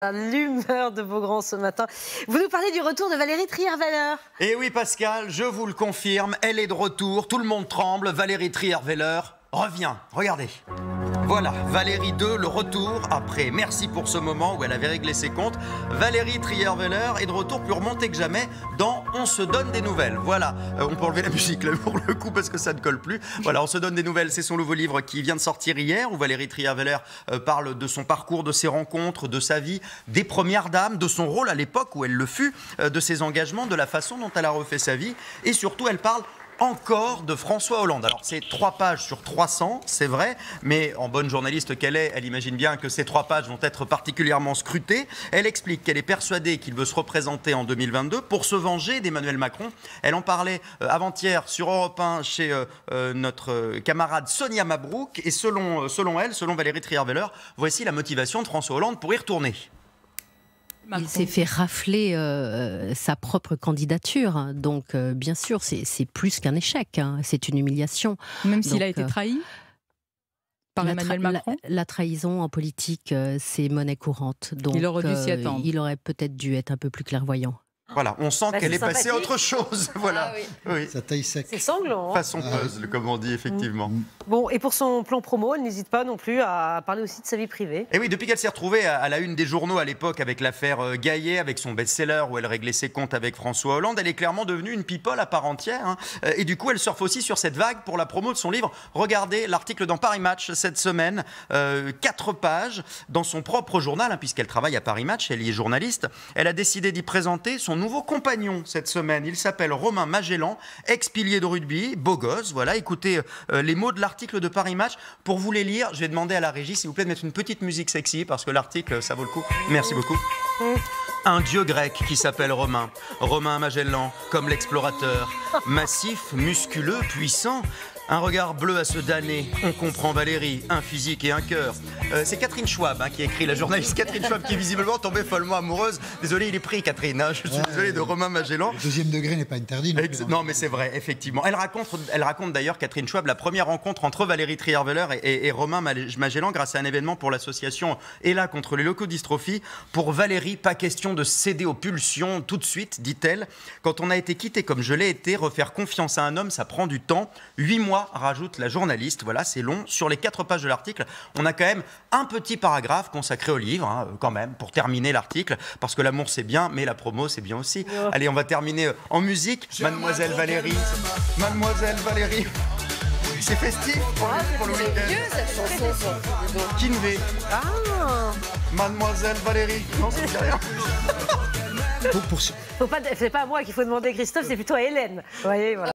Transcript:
L'humeur de Beaugrand ce matin. Vous nous parlez du retour de Valérie Trierweiler. Et oui Pascal, je vous le confirme, elle est de retour, tout le monde tremble, Valérie Trierweiler revient, regardez. Voilà, Valérie 2, le retour, après Merci pour ce moment où elle avait réglé ses comptes. Valérie Trierweiler est de retour plus remontée que jamais dans On se donne des nouvelles. Voilà, on peut enlever la musique là pour le coup parce que ça ne colle plus. Voilà, On se donne des nouvelles, c'est son nouveau livre qui vient de sortir hier où Valérie Trierweiler parle de son parcours, de ses rencontres, de sa vie, des premières dames, de son rôle à l'époque où elle le fut, de ses engagements, de la façon dont elle a refait sa vie et surtout elle parle encore de François Hollande. Alors c'est 3 pages sur 300, c'est vrai, mais en bonne journaliste qu'elle est, elle imagine bien que ces 3 pages vont être particulièrement scrutées. Elle explique qu'elle est persuadée qu'il veut se représenter en 2022 pour se venger d'Emmanuel Macron. Elle en parlait avant-hier sur Europe 1 chez notre camarade Sonia Mabrouk et selon elle, selon Valérie Trierweiler, voici la motivation de François Hollande pour y retourner. Il s'est fait rafler sa propre candidature, donc bien sûr c'est plus qu'un échec, hein. C'est une humiliation. Même s'il a été trahi par Emmanuel Macron. La trahison en politique, c'est monnaie courante, donc il aurait dû s'y attendre. Il aurait peut-être dû être un peu plus clairvoyant. Voilà, on sent qu'elle est passée à autre chose. Voilà. Ah, oui. Oui. Ça taille sec. C'est sanglant. Hein. Façon puzzle, comme on dit, effectivement. Bon, et pour son plan promo, elle n'hésite pas non plus à parler aussi de sa vie privée. Et oui, depuis qu'elle s'est retrouvée à la une des journaux à l'époque avec l'affaire Gaillet, avec son best-seller où elle réglait ses comptes avec François Hollande, elle est clairement devenue une people à part entière. Hein. Et du coup, elle surfe aussi sur cette vague pour la promo de son livre. Regardez l'article dans Paris Match cette semaine, 4 pages, dans son propre journal, hein, puisqu'elle travaille à Paris Match, elle y est journaliste. Elle a décidé d'y présenter son nouveau compagnon cette semaine. Il s'appelle Romain Magellan, ex-pilier de rugby, beau gosse. Voilà, écoutez les mots de l'article de Paris Match. Pour vous les lire, je vais demander à la régie, s'il vous plaît, de mettre une petite musique sexy, parce que l'article, ça vaut le coup. Merci beaucoup. Un dieu grec qui s'appelle Romain. Romain Magellan, comme l'explorateur. Massif, musculeux, puissant. Un regard bleu à se damner, on comprend Valérie, un physique et un cœur. C'est Catherine Schwab qui a écrit, la journaliste Catherine Schwab qui est visiblement tombée follement amoureuse. Désolé, il est pris Catherine, hein, je suis désolé de Romain Magellan. Le deuxième degré n'est pas interdit. Non mais c'est vrai, effectivement. Elle raconte d'ailleurs, Catherine Schwab, la première rencontre entre Valérie Trierweiler et Romain Magellan grâce à un événement pour l'association Ella contre les leucodystrophie. Pour Valérie, pas question de céder aux pulsions tout de suite, dit-elle. Quand on a été quitté comme je l'ai été, refaire confiance à un homme, ça prend du temps. 8 mois, rajoute la journaliste. Voilà, c'est long. Sur les 4 pages de l'article, on a quand même un petit paragraphe consacré au livre, hein, quand même, pour terminer l'article, parce que l'amour c'est bien, mais la promo c'est bien aussi. Oh. Allez, on va terminer en musique. Mademoiselle Valérie. Mademoiselle Valérie. C'est festif pour le week-end. C'est vieux cette chanson. Kinvé. Ah. Mademoiselle Valérie. Non, ça ne dit rien. C'est pas à moi qu'il faut demander, Christophe, c'est plutôt à Hélène. Vous voyez, voilà.